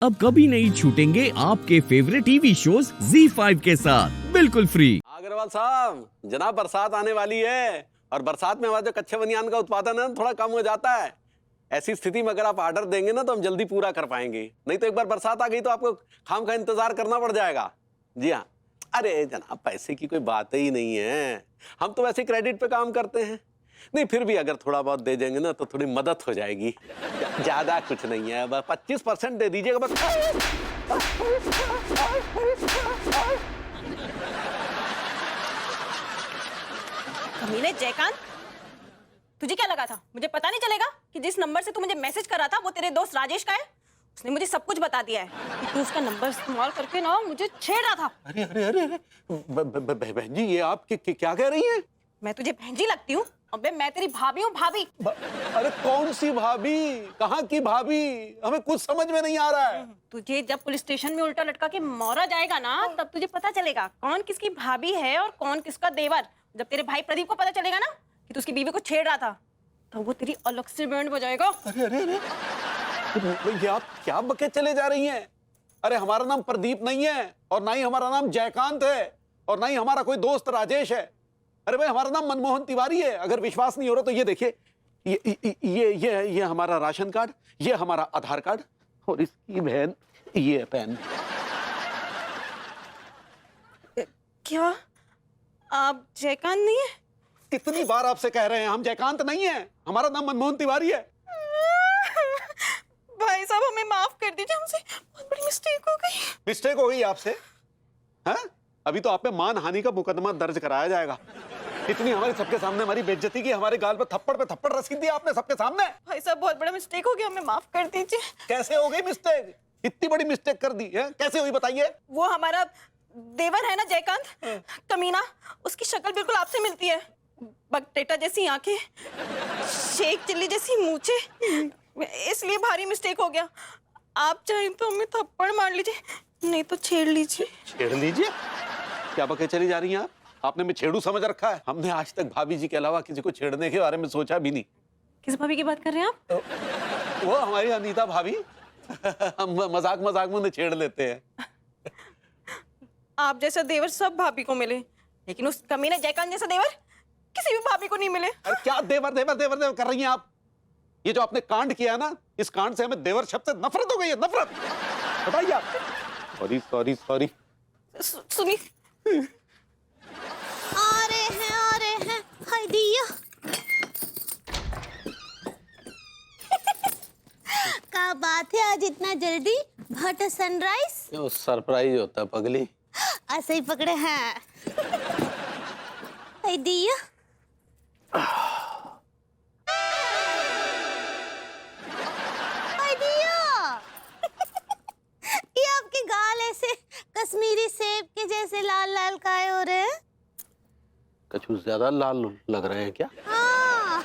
अब कभी नहीं छूटेंगे आपके फेवरेट टीवी शोज ZEE5 के साथ बिल्कुल फ्री। अग्रवाल साहब, जनाब बरसात आने वाली है और बरसात में हमारा जो कच्चे बनियान का उत्पादन है थोड़ा कम हो जाता है। ऐसी स्थिति में अगर आप ऑर्डर देंगे ना तो हम जल्दी पूरा कर पाएंगे, नहीं तो एक बार बरसात आ गई तो आपको खाम खा इंतजार करना पड़ जाएगा। जी हाँ। अरे जनाब, पैसे की कोई बात ही नहीं है, हम तो वैसे क्रेडिट पे काम करते हैं। नहीं, फिर भी अगर थोड़ा बहुत दे देंगे ना तो थोड़ी मदद हो जाएगी। ज्यादा कुछ नहीं है, बस 25% दे दीजिएगा बस। कमीने जयकांत, तुझे क्या लगा था मुझे पता नहीं चलेगा कि जिस नंबर से तू मुझे मैसेज कर रहा था वो तेरे दोस्त राजेश का है? उसने मुझे सब कुछ बता दिया है कि तू उसका नंबर इस्तेमाल करके ना मुझे छेड़ रहा था। अरे अरे अरे अरे, बहन जी, ये आप क्या कह रही हैं? मैं तुझे बहन जी लगती हूँ? अबे मैं तेरी भाभी हूँ, भाभी। अरे कौन सी भाभी, कहाँ की भाभी, हमें कुछ समझ में नहीं आ रहा है। तुझे जब पुलिस स्टेशन में उल्टा लटका के मारा जाएगा ना तब तुझे पता चलेगा कौन किसकी भाभी है और कौन किसका देवर। जब तेरे भाई प्रदीप को पता चलेगा ना कि तू उसकी बीवी को छेड़ रहा था तो वो तेरी अलग से बैंड बजाएगा। अरे अरे अरे, ये आप क्या बके चले जा रही हैं? अरे हमारा नाम प्रदीप नहीं है और ना ही हमारा नाम जयकांत है और ना ही हमारा कोई दोस्त राजेश है। अरे भाई, हमारा नाम मनमोहन तिवारी है। अगर विश्वास नहीं हो रहा तो ये देखिए, ये हमारा राशन कार्ड, ये हमारा आधार कार्ड और इसकी बहन ये पेन। क्या आप जयकांत नहीं है? कितनी बार आपसे कह रहे हैं, हम जयकांत नहीं है, हमारा नाम मनमोहन तिवारी है। भाई साहब हमें माफ कर दीजिए, हमसे बहुत बड़ी मिस्टेक हो गई। मिस्टेक हो गई आपसे? हाँ, अभी तो आप पे मानहानि का मुकदमा दर्ज कराया जाएगा। इतनी हमारे सबके सामने हमारी बेइज्जती की, हमारे गाल पे थप्पड़ रसीद दिया आपने सबके सामने। भाई साहब बहुत बड़ा मिस्टेक हो गया, हमें माफ कर दीजिए। कैसे हो गई मिस्टेक? इतनी बड़ी मिस्टेक कर दी है, कैसे हुई बताइए? वो हमारा देवर है ना जयकांत, कमीना, उसकी शक्ल बिल्कुल आपसे मिलती है। बकटेटा जैसी आंखें, शेख चिल्ली जैसी मूंछें, इसलिए भारी मिस्टेक हो गया। आप चाहें तो हमें थप्पड़ मार लीजिए, नहीं तो छेड़ लीजिए। छेड़ लीजिए? क्या बके चली जा रही हैं आप? आपने मैं छेड़ू समझ रखा है? हमने आज तक भाभी जी के अलावा किसी को छेड़ने के बारे में सोचा भी नहीं। किस भाभी की बात कर रहे हैं आप? वो हमारी अनीता भाभी। हम मजाक में उन्हें छेड़ लेते हैं। आप जैसा देवर सब भाभी को मिले, लेकिन उस कमीने जयकांत जैसा देवर किसी भी भाभी को नहीं मिले। अरे क्या देवर देवर देवर देवर कर रही हैं आप? ये जो आपने कांड किया ना, इस कांड से हमें देवर शब्द से नफरत हो गई है, नफरत। बताइए आप। सॉरी। सुनिए। आ रहे हैं हाय दिया। क्या बात है, आज इतना जल्दी? What a sunrise. क्यों सरप्राइज होता है पगली? ऐसे ही पकड़े हैं। हाय दिया। हाय दिया। ये आपके गाल ऐसे कश्मीरी सेब के जैसे लाल लाल काहे हो रहे हैं? कुछ ज्यादा लाल लग रहे हैं क्या? हाँ,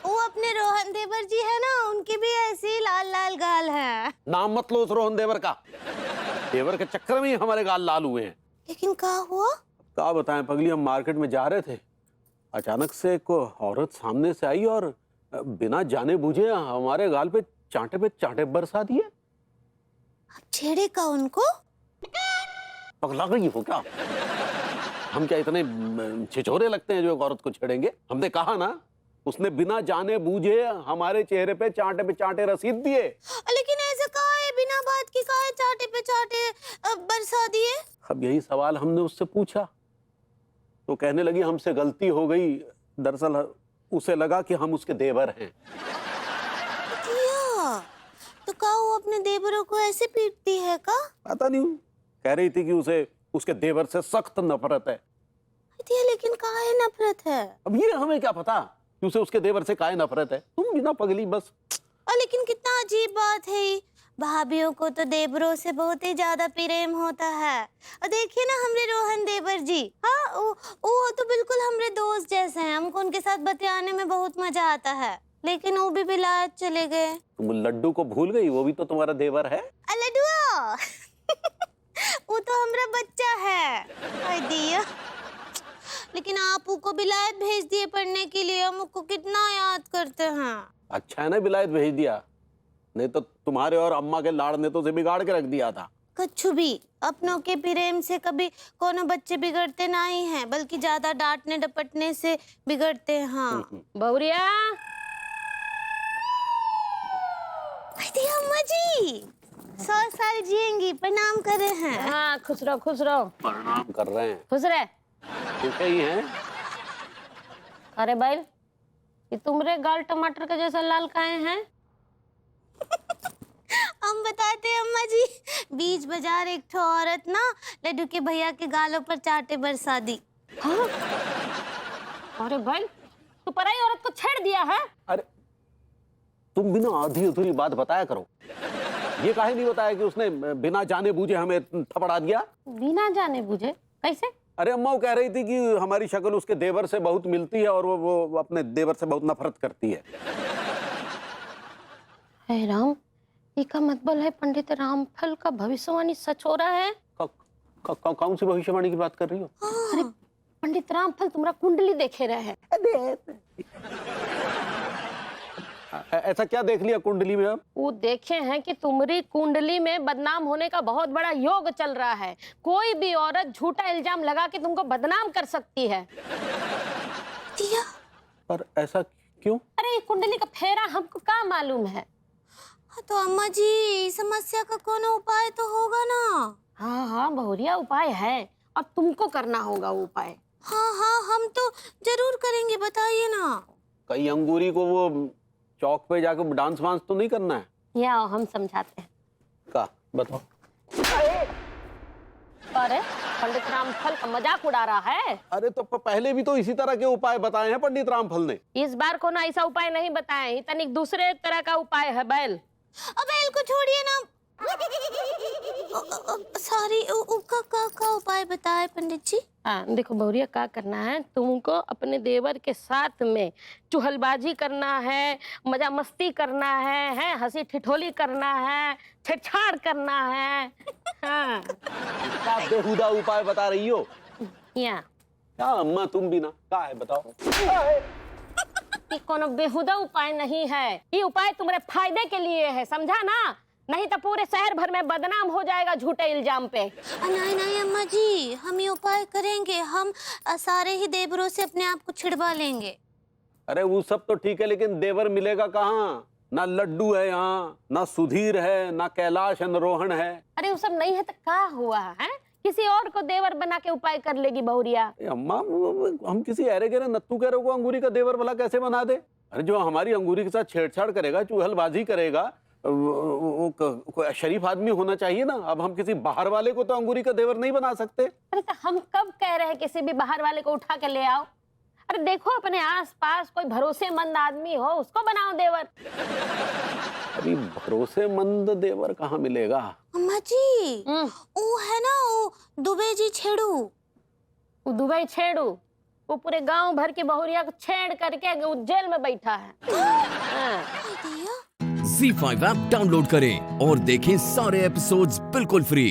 वो अपने रोहन देवर जी है ना, उनकी भी ऐसी लाल लाल गाल है। नाम मत लो उस रोहन देवर का। देवर के चक्कर में ही हमारे गाल लाल हुए हैं। लेकिन क्या हुआ? क्या बताएं पगली, हम मार्केट में जा रहे थे, अचानक से एक औरत सामने से आई और बिना जाने बूझे हमारे गाल पे चांटे बरसा दिए। आप छेड़े का उनको? पगला गई हो क्या? हम क्या इतने छिछोरे लगते हैं जो एक औरत को छेड़ेंगे? हमने कहा ना, उसने बिना जाने बूझे हमारे चेहरे पे चांटे रसीद दिए। लेकिन ऐसा कहा है, बिना बात की कहा है चाटे पे चाटे बरसा दिए? अब यही सवाल हमने उससे पूछा तो कहने लगी हमसे गलती हो गई, दरअसल उसे लगा कि हम उसके देवर हैं। तो का वो अपने देवरों को ऐसे पीटती है का? पता नहीं, कह रही थी कि उसे उसके देवर से सख्त नफरत है। लेकिन काहे नफरत है? अब ये हमें क्या पता कि उसे उसके देवर से काहे नफरत है। तुम बिना पगली बस। लेकिन कितना अजीब बात है, भाभियों को तो देवरों से बहुत ही ज्यादा प्रेम होता है। और देखिए ना हमरे रोहन देवर जी, हाँ वो तो बिल्कुल हमरे दोस्त जैसे हैं, हमको उनके साथ बतियाने में बहुत मजा आता है। लेकिन वो भी विलायत चले गए। तुम लड्डू को भूल गई, वो भी तो तुम्हारा देवर है। लड्डू वो तो हमरा बच्चा है। हाय दिया। लेकिन आप को विलायत भेज दिए पढ़ने के लिए, हमको कितना याद करते हैं। अच्छा है ना विलायत भेज दिया, नहीं तो तुम्हारे और अम्मा के लाड़ ने तो उसे बिगाड़ के रख दिया था। कछु भी अपनों के प्रेम से कभी कोनो बच्चे बिगड़ते नहीं हैं, बल्कि ज्यादा डांटने डपटने से बिगड़ते हैं। हाँ बहुरिया, अरे अम्मा जी 100 साल जिएंगी, प्रणाम कर रहे हैं। हाँ खुश रहो खुश रहो। प्रणाम कर रहे हैं। खुश रहे। ठीक ही हैं। अरे भाई, ये तुम्हारे गाल टमाटर के जैसा लाल काहे हैं? हम बताते हैं अम्मा जी, बीच बाजार एक ठो औरत ना लड्डू के भैया के गालों पर चाटे बरसा दी। हाँ? अरे भाई, तू पराई औरत को छेड़ दिया है? अरे तुम बिना आधी अधूरी बात बताया करो। ये काहे नहीं बताया कि उसने बिना जाने बूझे हमें थपड़ा दिया? बिना जाने बूझे कैसे? अरे अम्मा वो कह रही थी कि हमारी शक्ल उसके देवर से बहुत मिलती है और वो अपने देवर से बहुत नफरत करती है। हे राम, इसका मतलब है पंडित रामफल का भविष्यवाणी सच हो रहा है? कौन सी भविष्यवाणी की बात कर रही हो? अरे पंडित रामफल तुम्हारा कुंडली देखे रहे हैं। ऐसा क्या देख लिया कुंडली में? अब वो देखे हैं कि तुम्हारी कुंडली में बदनाम होने का बहुत बड़ा योग चल रहा है। कोई भी औरत झूठा इल्जाम लगा के तुमको बदनाम कर सकती है। पर ऐसा क्यों? अरे ये कुंडली का फेरा हमको क्या मालूम है? तो अम्मा जी समस्या का कोनो उपाय तो होगा ना? हाँ हाँ बहुरिया, उपाय है और तुमको करना होगा वो उपाय। हाँ हाँ हम तो जरूर करेंगे, बताइए ना। कई अंगूरी को वो चौक पे जाकर डांस वांस तो नहीं करना है? या हम समझाते हैं। का बताओ। अरे पंडित रामफल का मजाक उड़ा रहा है। अरे तो पहले भी तो इसी तरह के उपाय बताए हैं पंडित रामफल ने। इस बार को ना ऐसा उपाय नहीं बताए, तनिक दूसरे तरह का उपाय है बैल। अबे इनको छोड़िए ना। सॉरी, का उपाय बताए पंडित जी? हाँ देखो बहुरिया, क्या करना है तुमको? अपने देवर के साथ में चुहलबाजी करना है, मजा मस्ती करना है, हंसी ठिठोली करना है, छेड़छाड़ करना है। हाँ क्या बेहुदा उपाय बता रही हो? या क्या अम्मा तुम भी ना, क्या है बताओ। ये कोनो बेहुदा उपाय नहीं है, ये उपाय तुम्हारे फायदे के लिए है, समझा ना? नहीं तो पूरे शहर भर में बदनाम हो जाएगा झूठे इल्जाम पे। नहीं नहीं अम्मा जी, हम ये उपाय करेंगे। हम सारे ही देवरों से अपने आप को छिड़वा लेंगे। अरे वो सब तो ठीक है, लेकिन देवर मिलेगा कहाँ? ना लड्डू है यहाँ, ना सुधीर है, ना कैलाश है, न रोहन है। अरे वो सब नहीं है तो क्या हुआ है? किसी और को देवर बना के उपाय कर लेगी बहुरिया। अम्मा हम किसी अरे गहरे नत्थू कह रहे को अंगूरी का देवर भला कैसे बना दे? अरे जो हमारी अंगूरी के साथ छेड़छाड़ करेगा, चुहलबाजी करेगा, वो शरीफ आदमी होना चाहिए ना। अब हम किसी बाहर वाले को तो अंगूरी का देवर नहीं बना सकते। अरे तो हम कब कह रहे हैं किसी भी बाहर वाले को उठा के ले आओ? अरे देखो अपने आसपास कोई भरोसेमंद आदमी हो, उसको बनाओ देवर। अभी भरोसेमंद देवर कहाँ मिलेगा? अम्मा जी वो है ना, वो दुबे जी छेड़ू। वो दुबई छेड़ू, वो पूरे गांव भर की बहुरिया को छेड़ करके वो जेल में बैठा है। हाँ। Z5 ऐप डाउनलोड करें और देखें सारे एपिसोड्स बिल्कुल फ्री।